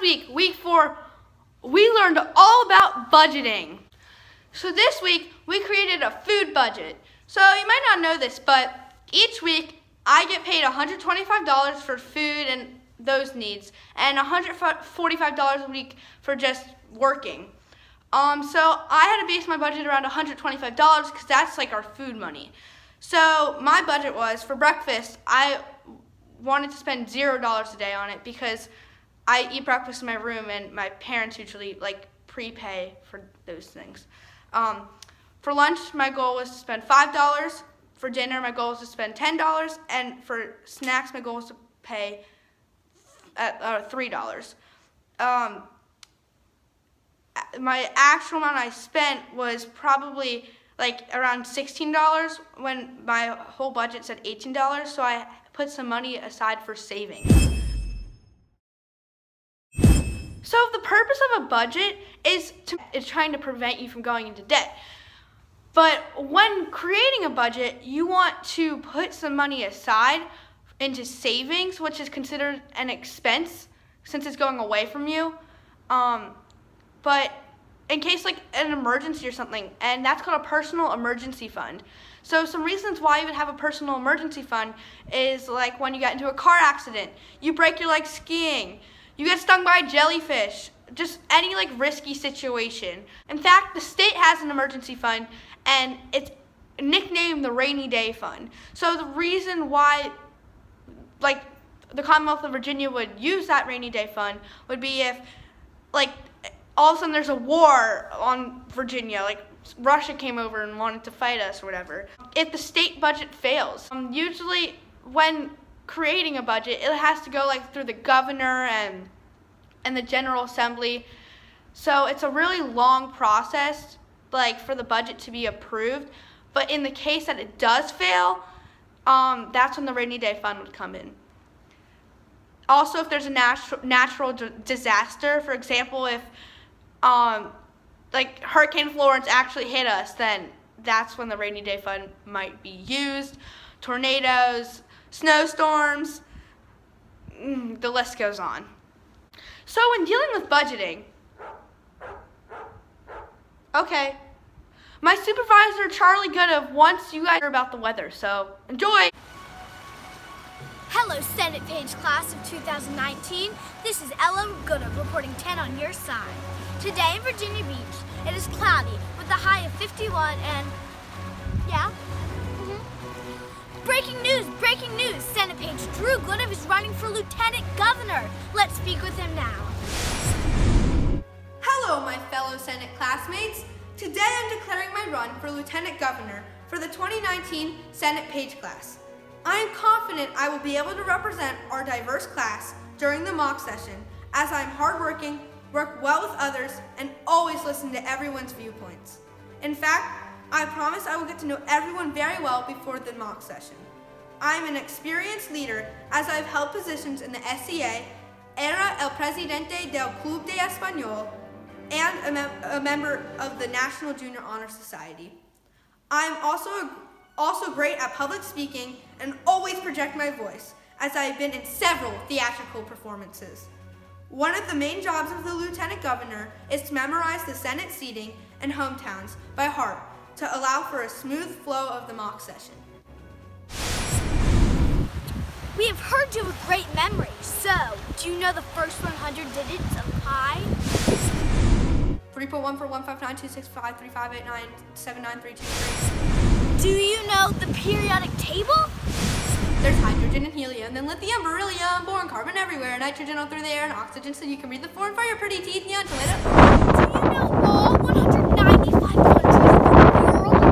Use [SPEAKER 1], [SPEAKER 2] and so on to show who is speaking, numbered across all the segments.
[SPEAKER 1] week, week 4, we learned all about budgeting. So this week, we created a food budget. So you might not know this, but each week, I get paid $125 for food and those needs, and $145 a week for just working. So I had to base my budget around $125 because that's like our food money. So my budget was, for breakfast, I wanted to spend $0 a day on it because I eat breakfast in my room and my parents usually like prepay for those things. For lunch, my goal was to spend $5. For dinner, my goal was to spend $10. And for snacks, my goal was to pay $3. My actual amount I spent was probably like around $16 when my whole budget said $18, so I put some money aside for savings. So the purpose of a budget is trying to prevent you from going into debt. But when creating a budget, you want to put some money aside into savings, which is considered an expense since it's going away from you. But in case like an emergency or something, and that's called a personal emergency fund. So some reasons why you would have a personal emergency fund is like when you get into a car accident, you break your leg skiing, you get stung by a jellyfish, just any like risky situation. In fact, the state has an emergency fund and it's nicknamed the Rainy Day Fund. So the reason why like the Commonwealth of Virginia would use that Rainy Day Fund would be if like all of a sudden there's a war on Virginia, like Russia came over and wanted to fight us or whatever. If the state budget fails, usually when creating a budget, it has to go like through the governor and the General Assembly. So it's a really long process like for the budget to be approved. But in the case that it does fail, that's when the Rainy Day Fund would come in. Also, if there's a natural disaster, for example, if like Hurricane Florence actually hit us, then that's when the Rainy Day Fund might be used. Tornadoes, snowstorms, the list goes on. So when dealing with budgeting, okay, my supervisor Charlie Goodove wants you guys to hear about the weather, so enjoy.
[SPEAKER 2] Hello, Senate Page class of 2019. This is Ella Goodove reporting 10 on your side. Today in Virginia Beach, it is cloudy with a high of 51 and, Breaking news, Senate Page Drew Goodove is running for Lieutenant Governor. Let's speak with him now.
[SPEAKER 1] Hello, my fellow Senate classmates. Today I'm declaring my run for Lieutenant Governor for the 2019 Senate Page class. I am confident I will be able to represent our diverse class during the mock session as I am hardworking, work well with others, and always listen to everyone's viewpoints. In fact, I promise I will get to know everyone very well before the mock session. I am an experienced leader as I have held positions in the SCA, era el presidente del Club de Español, and a member of the National Junior Honor Society. I am also great at public speaking and always project my voice, as I have been in several theatrical performances. One of the main jobs of the Lieutenant Governor is to memorize the Senate seating and hometowns by heart to allow for a smooth flow of the mock session.
[SPEAKER 2] We have heard you with great memory, so do you know the first 100 digits of pi?
[SPEAKER 1] 3.14159265358979323.
[SPEAKER 2] Do you know the periodic table?
[SPEAKER 1] There's hydrogen and helium, then lithium, beryllium, boron, carbon everywhere, nitrogen all through the air, and oxygen so you can breathe the floor and fire your pretty teeth. Yeah, until later.
[SPEAKER 2] Do you know all 195 countries of the world?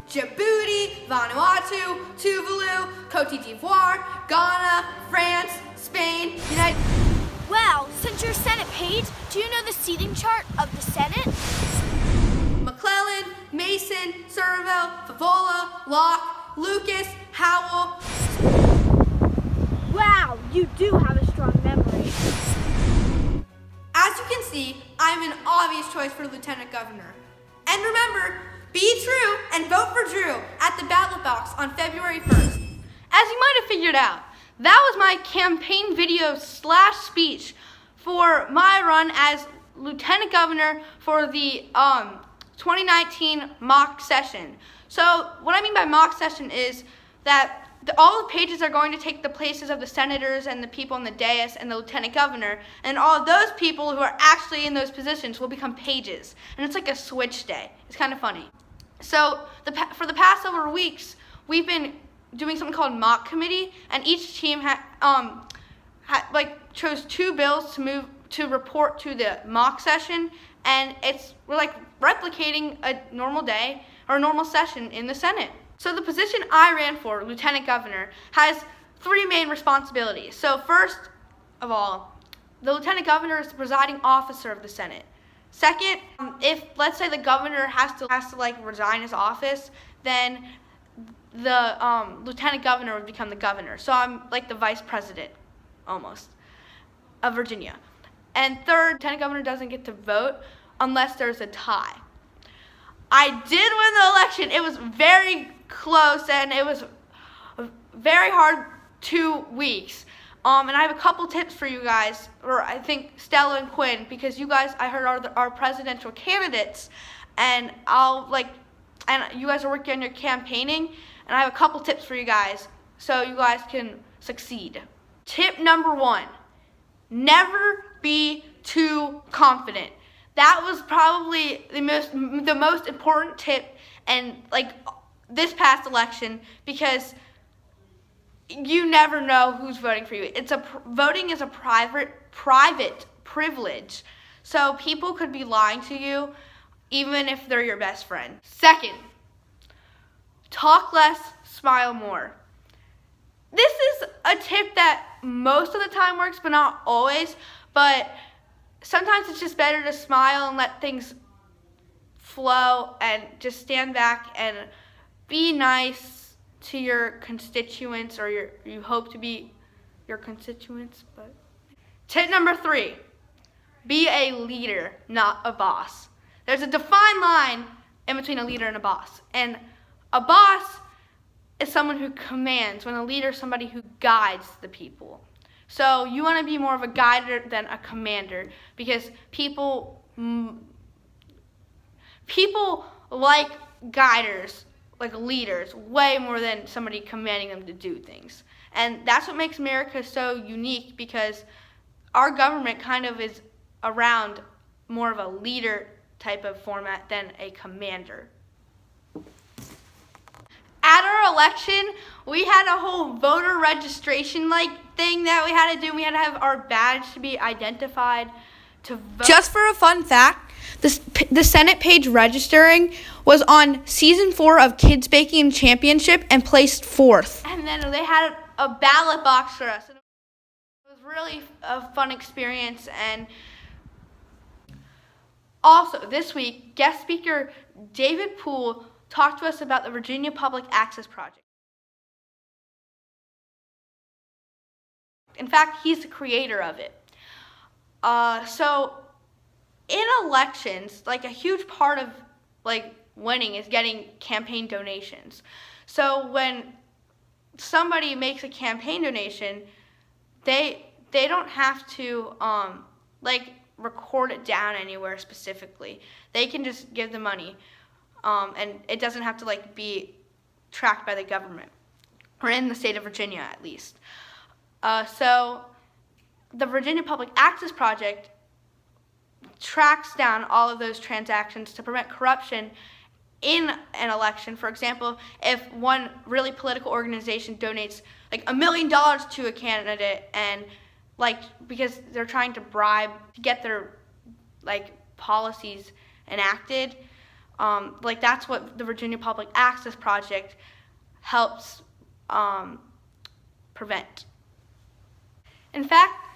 [SPEAKER 1] Djibouti, Vanuatu, Tuvalu, Cote d'Ivoire, Ghana, France, Spain, United...
[SPEAKER 2] Well, since you're Senate Page, do you know the seating chart of the Senate?
[SPEAKER 1] McClellan, Mason, Surville, Favola, Locke, Lucas, Howell.
[SPEAKER 2] Wow, you do have a strong memory.
[SPEAKER 1] As you can see, I'm an obvious choice for Lieutenant Governor. And remember, be true and vote for Drew at the ballot box on February 1st. As you might have figured out, that was my campaign video / speech for my run as lieutenant governor for the 2019 mock session. So what I mean by mock session is that all the pages are going to take the places of the senators and the people in the dais and the lieutenant governor, and all of those people who are actually in those positions will become pages. And it's like a switch day. It's kind of funny. So for the past several weeks, we've been doing something called mock committee, and each team chose 2 bills to report to the mock session, and we're like replicating a normal day or a normal session in the Senate. So the position I ran for, lieutenant governor, has 3 main responsibilities. So first of all, the lieutenant governor is the presiding officer of the Senate. Second, if let's say the governor has to like resign his office, then the lieutenant governor would become the governor. So I'm like the vice president, almost, of Virginia. And third, lieutenant governor doesn't get to vote unless there's a tie. I did win the election. It was very close, and it was a very hard 2 weeks. And I have a couple tips for you guys, or I think Stella and Quinn, because you guys, I heard, are our presidential candidates, and you guys are working on your campaigning, and I have a couple tips for you guys so you guys can succeed. Tip number 1, never be too confident. That was probably the most important tip in this past election, because you never know who's voting for you. Voting is a private privilege, so people could be lying to you even if they're your best friend. Second, talk less, smile more. This is a tip that most of the time works, but not always. But sometimes it's just better to smile and let things flow and just stand back and be nice to your constituents, or you hope to be your constituents. But tip number 3, be a leader, not a boss. There's a defined line in between a leader and a boss. And a boss is someone who commands, when a leader is somebody who guides the people. So you want to be more of a guider than a commander, because people like guiders, like leaders, way more than somebody commanding them to do things. And that's what makes America so unique, because our government kind of is around more of a leader type of format than a commander. At our election, we had a whole voter registration thing that we had to do. We had to have our badge to be identified to vote. Just for a fun fact, the Senate page registering was on season 4 of Kids Baking Championship and placed 4th. And then they had a ballot box for us. It was really a fun experience. And also this week, guest speaker David Poole talked to us about the Virginia Public Access Project. In fact, he's the creator of it. So in elections, a huge part of winning is getting campaign donations. So when somebody makes a campaign donation, they don't have to record it down anywhere specifically. They can just give the money. And it doesn't have to be tracked by the government, or in the state of Virginia at least. So the Virginia Public Access Project tracks down all of those transactions to prevent corruption in an election. For example, if one really political organization donates $1 million to a candidate, and because they're trying to bribe to get their policies enacted, that's what the Virginia Public Access Project helps prevent. In fact,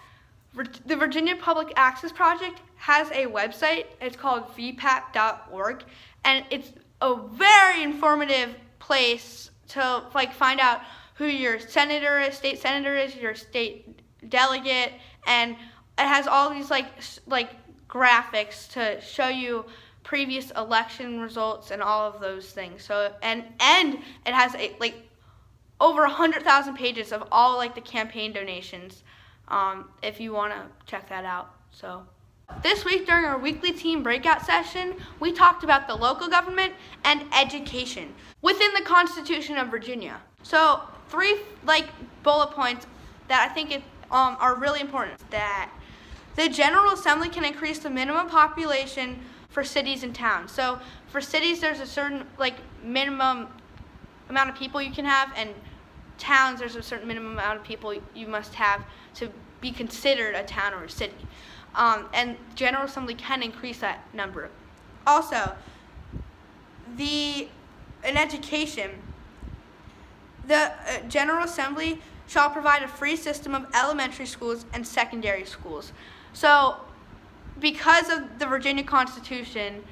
[SPEAKER 1] the Virginia Public Access Project has a website. It's called vpat.org, and it's a very informative place to find out who your senator is, state senator is, your state delegate, and it has all these graphics to show you previous election results and all of those things. So and it has over 100,000 pages of all the campaign donations if you want to check that out. So this week during our weekly team breakout session, we talked about the local government and education within the Constitution of Virginia. So 3 bullet points that I think are really important. That the General Assembly can increase the minimum population for cities and towns. So for cities, there's a certain minimum amount of people you can have, and towns, there's a certain minimum amount of people you must have to be considered a town or a city. And General Assembly can increase that number. Also, in education, the General Assembly shall provide a free system of elementary schools and secondary schools. So, because of the Virginia Constitution,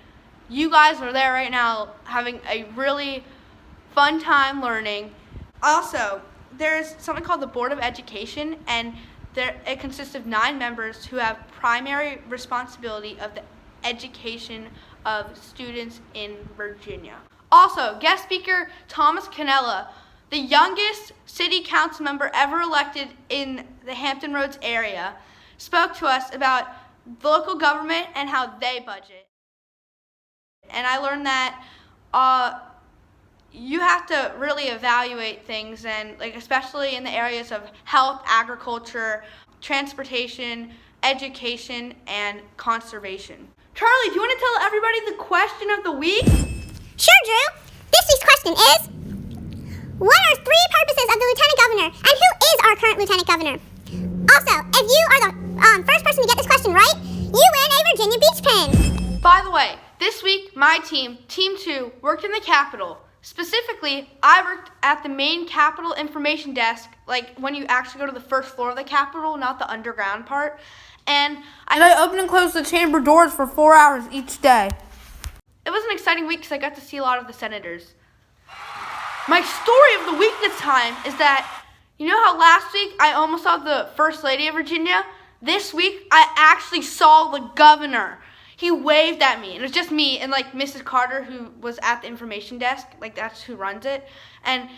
[SPEAKER 1] you guys are there right now having a really fun time learning. Also, there's something called the Board of Education, and it consists of 9 members who have primary responsibility of the education of students in Virginia. Also, guest speaker Thomas Cannella, the youngest city council member ever elected in the Hampton Roads area, spoke to us about local government and how they budget. And I learned that you have to really evaluate things, and especially in the areas of health, agriculture, transportation, education, and conservation. Charlie, do you want to tell everybody the question of the week?
[SPEAKER 3] Sure, Drew. This week's question is, what are 3 purposes of the Lieutenant Governor, and who is our current Lieutenant Governor? Also, if you are the first person to get this question right, you win a Virginia Beach pin.
[SPEAKER 1] By the way, this week my team, Team 2, worked in the Capitol. Specifically, I worked at the main Capitol information desk, when you actually go to the first floor of the Capitol, not the underground part. And I opened and closed the chamber doors for 4 hours each day. It was an exciting week because I got to see a lot of the senators. My story of the week this time is that, you know how last week I almost saw the First Lady of Virginia? This week I actually saw the governor. He waved at me, and it was just me and Mrs. Carter, who was at the information desk, that's who runs it, and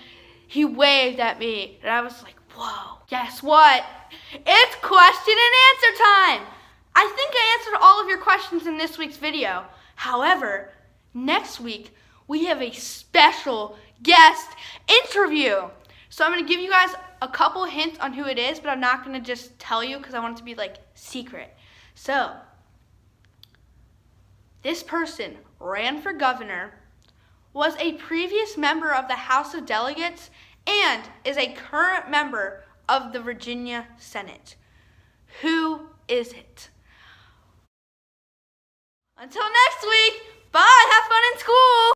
[SPEAKER 1] he waved at me, and I was like, whoa, guess what? It's question and answer time! I think I answered all of your questions in this week's video. However, next week, we have a special guest interview. So I'm going to give you guys a couple hints on who it is, but I'm not going to just tell you because I want it to be secret. So, this person ran for governor, was a previous member of the House of Delegates, and is a current member of the Virginia Senate. Who is it? Until next week, bye, have fun in school!